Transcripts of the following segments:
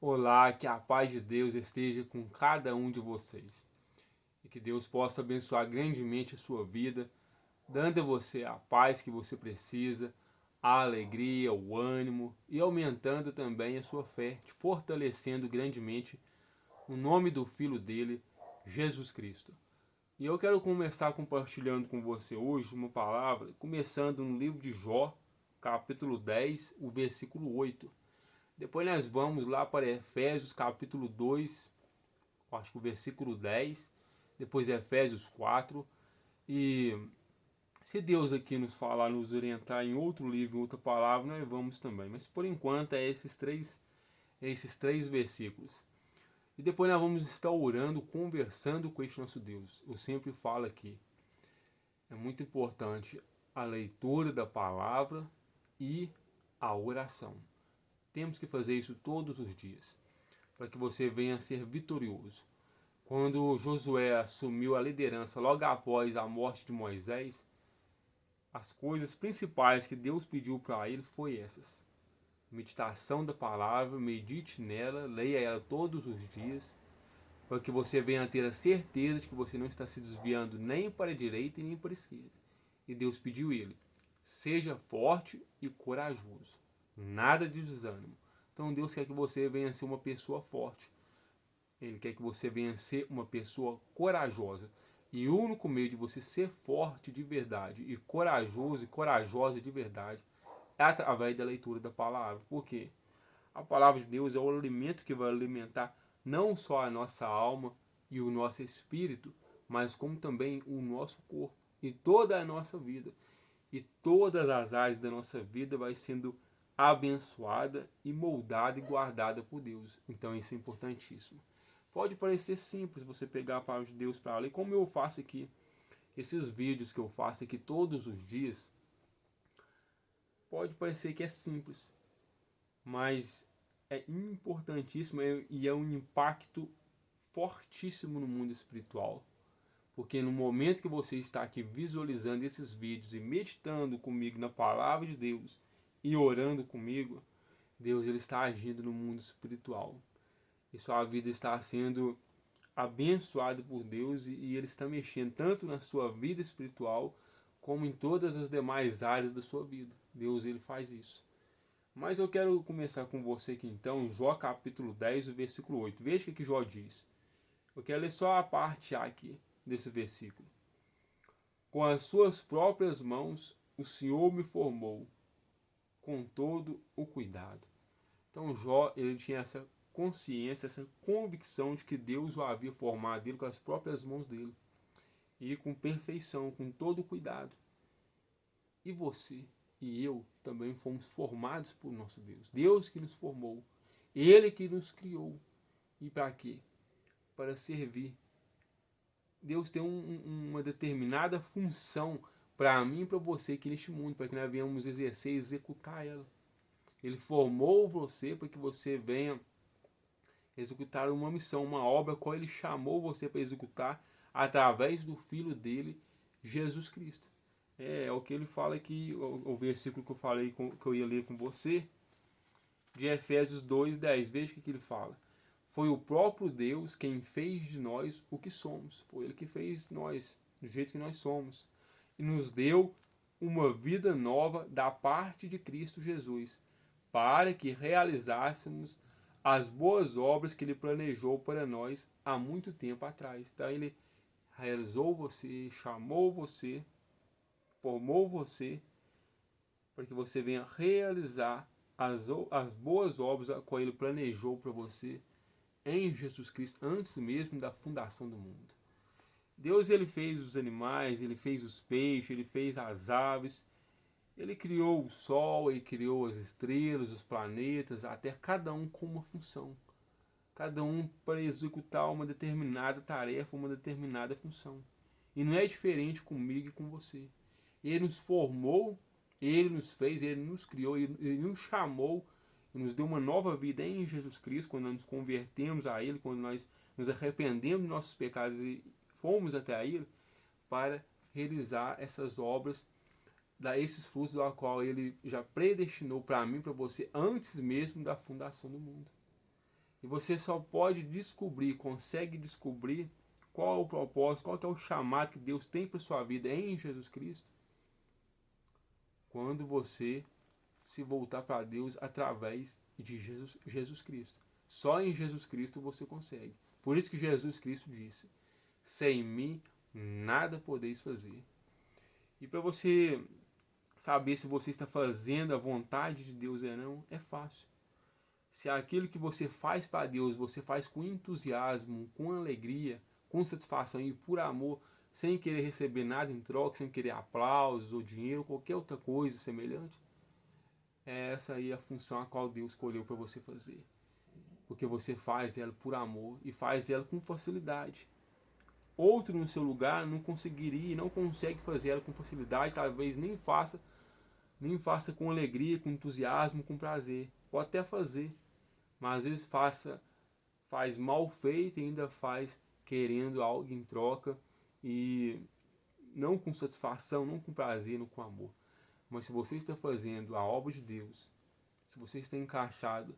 Olá, que a paz de Deus esteja com cada um de vocês e que Deus possa abençoar grandemente a sua vida, dando a você a paz que você precisa, a alegria, o ânimo e aumentando também a sua fé, te fortalecendo grandemente no nome do Filho dele, Jesus Cristo. E eu quero começar compartilhando com você hoje uma palavra, começando no livro de Jó, capítulo 10, o versículo 8. Depois nós vamos lá para Efésios capítulo 2, acho que o versículo 10. Depois Efésios 4. E se Deus aqui nos falar, nos orientar em outro livro, em outra palavra, nós vamos também. Mas por enquanto é esses três versículos. E depois nós vamos estar orando, conversando com este nosso Deus. Eu sempre falo aqui, é muito importante a leitura da palavra e a oração. Temos que fazer isso todos os dias, para que você venha a ser vitorioso. Quando Josué assumiu a liderança logo após a morte de Moisés, as coisas principais que Deus pediu para ele foi essas: meditação da palavra, medite nela, leia ela todos os dias, para que você venha a ter a certeza de que você não está se desviando nem para a direita e nem para a esquerda. E Deus pediu ele: seja forte e corajoso, nada de desânimo. Então Deus quer que você venha a ser uma pessoa forte. Ele quer que você venha a ser uma pessoa corajosa. E o único meio de você ser forte de verdade e corajoso e corajosa de verdade é através da leitura da palavra. Por quê? A palavra de Deus é o alimento que vai alimentar não só a nossa alma e o nosso espírito, mas como também o nosso corpo e toda a nossa vida. E todas as áreas da nossa vida vai sendo abençoada e moldada e guardada por Deus. Então isso é importantíssimo. Pode parecer simples você pegar a palavra de Deus para ler, como eu faço aqui. Esses vídeos que eu faço aqui todos os dias, pode parecer que é simples, mas é importantíssimo e é um impacto fortíssimo no mundo espiritual. Porque no momento que você está aqui visualizando esses vídeos e meditando comigo na palavra de Deus e orando comigo, Deus ele está agindo no mundo espiritual. E sua vida está sendo abençoada por Deus e ele está mexendo tanto na sua vida espiritual como em todas as demais áreas da sua vida. Deus ele faz isso. Mas eu quero começar com você aqui então, Jó capítulo 10, o versículo 8. Veja o que Jó diz. Eu quero ler só a parte A aqui desse versículo. Com as suas próprias mãos o Senhor me formou, com todo o cuidado. Então Jó ele tinha essa consciência, essa convicção de que Deus o havia formado ele com as próprias mãos dele. E com perfeição, com todo cuidado. E você e eu também fomos formados por nosso Deus. Deus que nos formou. Ele que nos criou. E para quê? Para servir. Deus tem uma determinada função para mim e para você aqui neste mundo, para que nós venhamos exercer e executar ela. Ele formou você para que você venha executar uma missão, uma obra qual ele chamou você para executar através do Filho dele, Jesus Cristo. É o que ele fala aqui, o versículo que eu falei, que eu ia ler com você, de Efésios 2:10. Veja o que ele fala. Foi o próprio Deus quem fez de nós o que somos. Foi ele que fez nós do jeito que nós somos. E nos deu uma vida nova da parte de Cristo Jesus, para que realizássemos as boas obras que ele planejou para nós há muito tempo atrás. Então ele realizou você, chamou você, formou você, para que você venha realizar as boas obras que ele planejou para você em Jesus Cristo antes mesmo da fundação do mundo. Deus ele fez os animais, ele fez os peixes, ele fez as aves, ele criou o sol, ele criou as estrelas, os planetas, até cada um com uma função. Cada um para executar uma determinada tarefa, uma determinada função. E não é diferente comigo e com você. Ele nos formou, ele nos fez, ele nos criou, ele nos chamou, nos deu uma nova vida em Jesus Cristo, quando nós nos convertemos a Ele, quando nós nos arrependemos dos nossos pecados e fomos até Ele, para realizar essas obras, dar esses frutos da qual Ele já predestinou para mim, para você, antes mesmo da fundação do mundo. E você só pode descobrir, consegue descobrir qual é o propósito, qual é o chamado que Deus tem para sua vida em Jesus Cristo, quando você se voltar para Deus através de Jesus Cristo. Só em Jesus Cristo você consegue. Por isso que Jesus Cristo disse: sem mim nada podeis fazer. E para você saber se você está fazendo a vontade de Deus ou não, é fácil. Se aquilo que você faz para Deus, você faz com entusiasmo, com alegria, com satisfação e por amor, sem querer receber nada em troca, sem querer aplausos ou dinheiro, qualquer outra coisa semelhante, é essa aí a função a qual Deus escolheu para você fazer. Porque você faz ela por amor e faz ela com facilidade. Outro no seu lugar não conseguiria e não consegue fazer ela com facilidade, talvez nem faça com alegria, com entusiasmo, com prazer. Pode até fazer, mas às vezes faz mal feito e ainda faz querendo algo em troca e não com satisfação, não com prazer, não com amor. Mas se você está fazendo a obra de Deus, se você está encaixado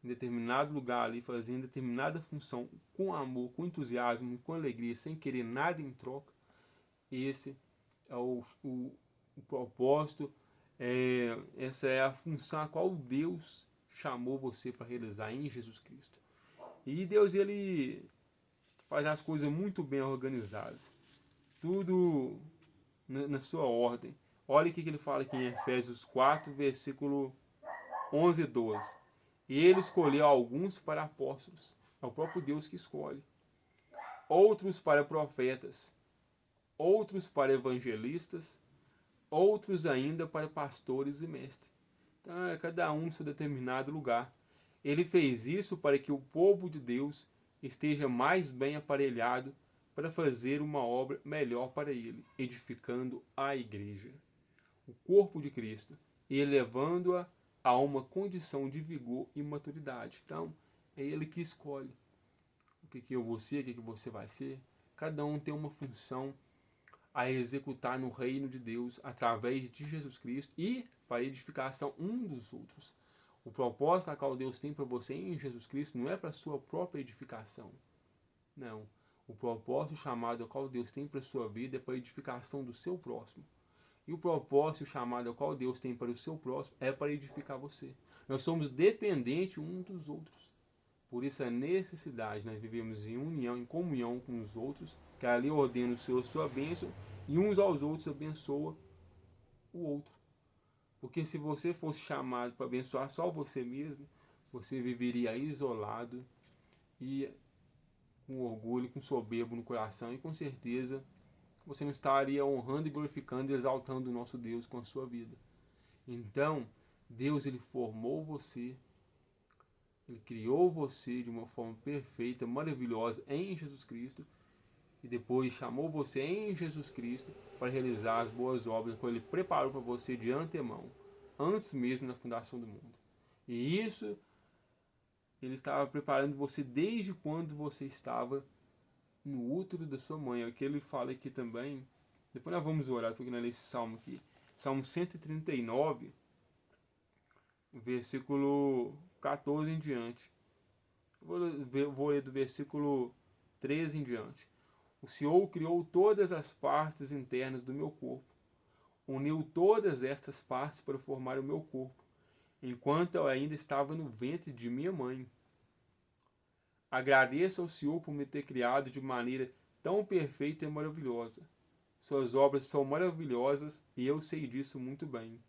em determinado lugar ali, fazendo determinada função com amor, com entusiasmo, com alegria, sem querer nada em troca, esse é o propósito, essa é a função a qual Deus chamou você para realizar em Jesus Cristo. E Deus, ele faz as coisas muito bem organizadas, tudo na sua ordem. Olha o que ele fala aqui em Efésios 4, versículo 11 e 12. E ele escolheu alguns para apóstolos, é o próprio Deus que escolhe, outros para profetas, outros para evangelistas, outros ainda para pastores e mestres. Então é cada um em seu determinado lugar. Ele fez isso para que o povo de Deus esteja mais bem aparelhado para fazer uma obra melhor para ele, edificando a igreja, o corpo de Cristo, e elevando-a a uma condição de vigor e maturidade. Então, é ele que escolhe o que eu vou ser, o que você vai ser. Cada um tem uma função a executar no reino de Deus através de Jesus Cristo e para a edificação um dos outros. O propósito a qual Deus tem para você em Jesus Cristo não é para a sua própria edificação. Não. O propósito chamado a qual Deus tem para a sua vida é para a edificação do seu próximo. E o propósito chamado a qual Deus tem para o seu próximo é para edificar você. Nós somos dependentes uns dos outros. Por isso a necessidade, nós vivemos em união, em comunhão com os outros, que ali ordena o Senhor a sua bênção, e uns aos outros abençoa o outro. Porque se você fosse chamado para abençoar só você mesmo, você viveria isolado e com orgulho, com soberbo no coração, e com certeza você não estaria honrando e glorificando e exaltando o nosso Deus com a sua vida. Então, Deus, ele formou você, ele criou você de uma forma perfeita, maravilhosa em Jesus Cristo, e depois chamou você em Jesus Cristo para realizar as boas obras que ele preparou para você de antemão, antes mesmo da fundação do mundo. E isso ele estava preparando você desde quando você estava no útero da sua mãe. É o que ele fala aqui também. Depois nós vamos orar, porque nós lemos esse salmo aqui. Salmo 139, versículo 14 em diante. Vou ler do versículo 13 em diante. O Senhor criou todas as partes internas do meu corpo. Uniu todas estas partes para formar o meu corpo, enquanto eu ainda estava no ventre de minha mãe. Agradeço ao Senhor por me ter criado de maneira tão perfeita e maravilhosa. Suas obras são maravilhosas e eu sei disso muito bem.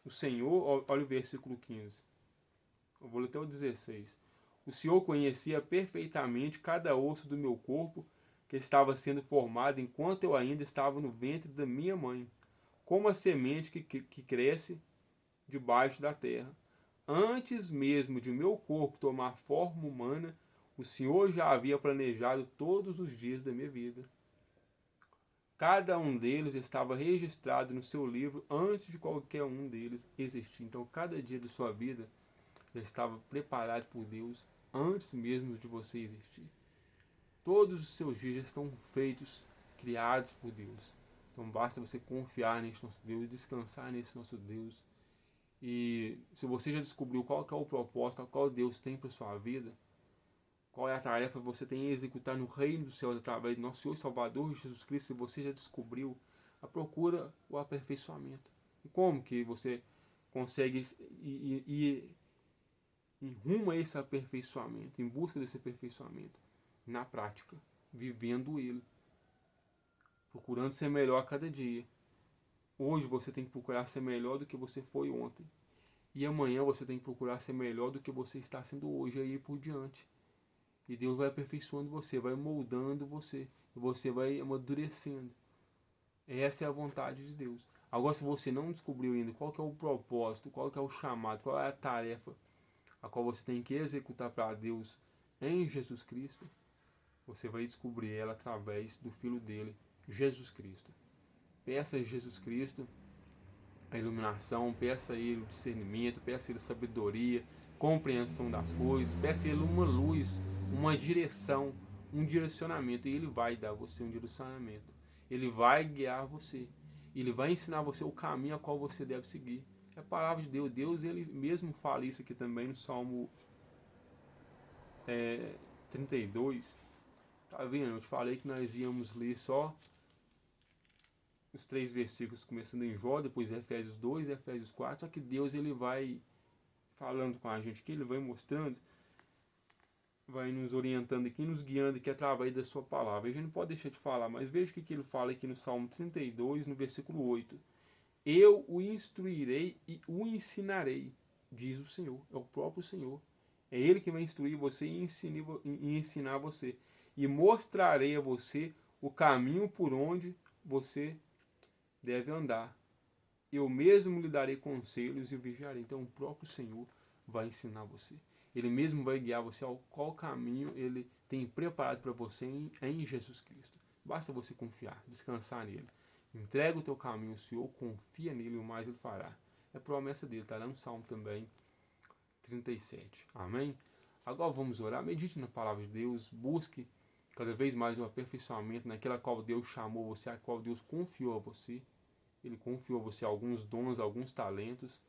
O Senhor, olha o versículo 15. Eu vou ler até o 16. O Senhor conhecia perfeitamente cada osso do meu corpo que estava sendo formado enquanto eu ainda estava no ventre da minha mãe, como a semente que cresce debaixo da terra. Antes mesmo de meu corpo tomar forma humana, o Senhor já havia planejado todos os dias da minha vida. Cada um deles estava registrado no seu livro antes de qualquer um deles existir. Então, cada dia da sua vida já estava preparado por Deus antes mesmo de você existir. Todos os seus dias já estão feitos, criados por Deus. Então, basta você confiar nesse nosso Deus, descansar nesse nosso Deus. E se você já descobriu qual que é o propósito, qual Deus tem para sua vida, qual é a tarefa que você tem a executar no reino dos céus através do nosso Senhor e Salvador Jesus Cristo, se você já descobriu, procura o aperfeiçoamento. E como que você consegue ir em rumo a esse aperfeiçoamento, em busca desse aperfeiçoamento? Na prática, vivendo ele, procurando ser melhor a cada dia. Hoje você tem que procurar ser melhor do que você foi ontem. E amanhã você tem que procurar ser melhor do que você está sendo hoje, aí por diante. E Deus vai aperfeiçoando você, vai moldando você. E você vai amadurecendo. Essa é a vontade de Deus. Agora, se você não descobriu ainda qual que é o propósito, qual que é o chamado, qual é a tarefa a qual você tem que executar para Deus em Jesus Cristo, você vai descobrir ela através do Filho dele, Jesus Cristo. Peça a Jesus Cristo a iluminação, peça a Ele o discernimento, peça a Ele sabedoria, compreensão das coisas, peça a Ele uma luz, uma direção, um direcionamento. E Ele vai dar a você um direcionamento. Ele vai guiar você. Ele vai ensinar você o caminho a qual você deve seguir. É a palavra de Deus. Deus, Ele mesmo fala isso aqui também no Salmo 32. Tá vendo? Eu te falei que nós íamos ler só os 3 versículos começando em Jó, depois Efésios 2 e Efésios 4, só que Deus ele vai falando com a gente aqui, ele vai mostrando, vai nos orientando aqui, nos guiando aqui através da sua palavra. A gente não pode deixar de falar, mas veja o que ele fala aqui no Salmo 32, no versículo 8. Eu o instruirei e o ensinarei, diz o Senhor, é o próprio Senhor. É Ele que vai instruir você e ensinar você. E mostrarei a você o caminho por onde você deve andar. Eu mesmo lhe darei conselhos e o vigiarei. Então o próprio Senhor vai ensinar você. Ele mesmo vai guiar você ao qual caminho ele tem preparado para você em Jesus Cristo. Basta você confiar, descansar nele. Entrega o teu caminho ao Senhor, confia nele e o mais ele fará. É promessa dele, está lá no Salmo também 37. Amém? Agora vamos orar, medite na palavra de Deus, busque cada vez mais o aperfeiçoamento naquela qual Deus chamou você, a qual Deus confiou a você. Ele confiou a você alguns dons, alguns talentos.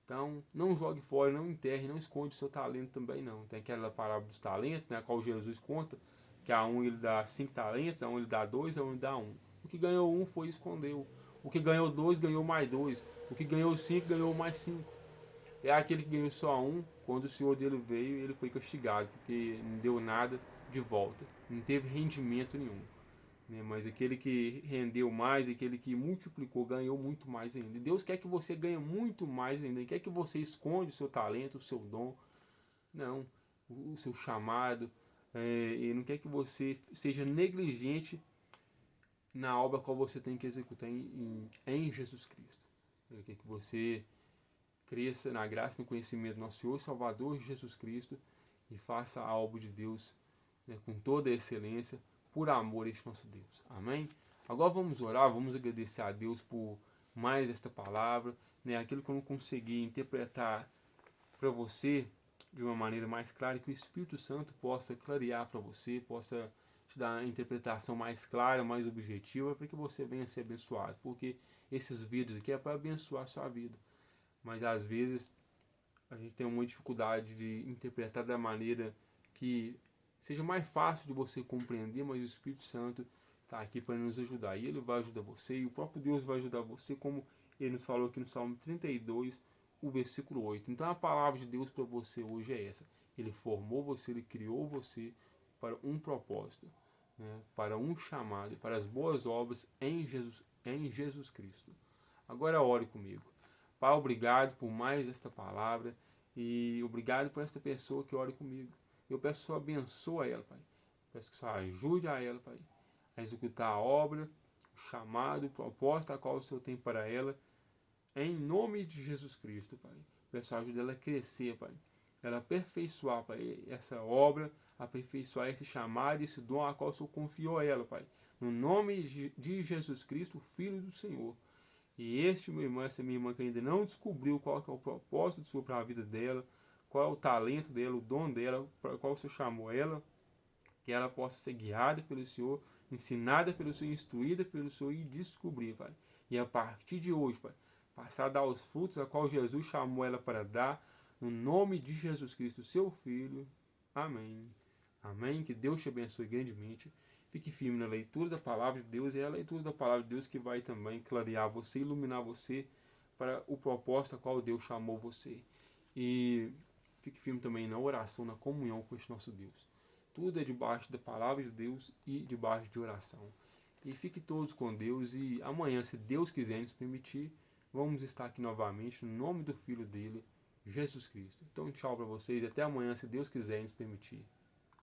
Então, não jogue fora, não enterre, não esconde o seu talento também não. Tem aquela parábola dos talentos, né, a qual Jesus conta, que a um ele dá 5 talentos, a um ele dá 2, a um ele dá 1. O que ganhou 1 foi e escondeu. O que ganhou 2, ganhou mais 2. O que ganhou 5, ganhou mais 5. É aquele que ganhou só 1, quando o Senhor dele veio, ele foi castigado, porque não deu nada de volta. Não teve rendimento nenhum. Né? Mas aquele que rendeu mais, aquele que multiplicou, ganhou muito mais ainda. E Deus quer que você ganhe muito mais ainda. Ele quer que você esconda o seu talento, o seu dom. Não, o seu chamado. Ele não quer que você seja negligente na obra qual você tem que executar em Jesus Cristo. Ele quer que você cresça na graça e no conhecimento do nosso Senhor e Salvador Jesus Cristo e faça a obra de Deus, né, com toda a excelência, por amor a este nosso Deus. Amém? Agora vamos orar, vamos agradecer a Deus por mais esta palavra, né, aquilo que eu não consegui interpretar para você de uma maneira mais clara, que o Espírito Santo possa clarear para você, possa te dar uma interpretação mais clara, mais objetiva, para que você venha ser abençoado, porque esses vídeos aqui é para abençoar a sua vida. Mas às vezes a gente tem uma dificuldade de interpretar da maneira que seja mais fácil de você compreender, mas o Espírito Santo está aqui para nos ajudar. E ele vai ajudar você, e o próprio Deus vai ajudar você, como ele nos falou aqui no Salmo 32, o versículo 8. Então a palavra de Deus para você hoje é essa. Ele formou você, ele criou você para um propósito, né? Para um chamado, para as boas obras em Jesus Cristo. Agora ore comigo. Pai, obrigado por mais esta palavra e obrigado por esta pessoa que ora comigo. Eu peço que o Senhor abençoe ela, Pai. Peço que o Senhor ajude a ela, Pai, a executar a obra, o chamado, o propósito a qual o Senhor tem para ela, em nome de Jesus Cristo, Pai. Peço a ajuda dela a crescer, Pai. Ela aperfeiçoar, Pai, essa obra, aperfeiçoar esse chamado, esse dom a qual o Senhor confiou a ela, Pai. No nome de Jesus Cristo, Filho do Senhor. E este meu irmão, essa minha irmã que ainda não descobriu qual que é o propósito do Senhor para a vida dela, qual é o talento dela, o dom dela, para qual o Senhor chamou ela, que ela possa ser guiada pelo Senhor, ensinada pelo Senhor, instruída pelo Senhor e descobrir, Pai. E a partir de hoje, Pai, passar a dar os frutos a qual Jesus chamou ela para dar, no nome de Jesus Cristo, seu Filho. Amém. Amém? Que Deus te abençoe grandemente. Fique firme na leitura da palavra de Deus, e é a leitura da palavra de Deus que vai também clarear você, iluminar você para o propósito a qual Deus chamou você. E fique firme também na oração, na comunhão com este nosso Deus. Tudo é debaixo da palavra de Deus e debaixo de oração. E fique todos com Deus, e amanhã, se Deus quiser nos permitir, vamos estar aqui novamente no nome do Filho dele, Jesus Cristo. Então, tchau para vocês, até amanhã, se Deus quiser nos permitir.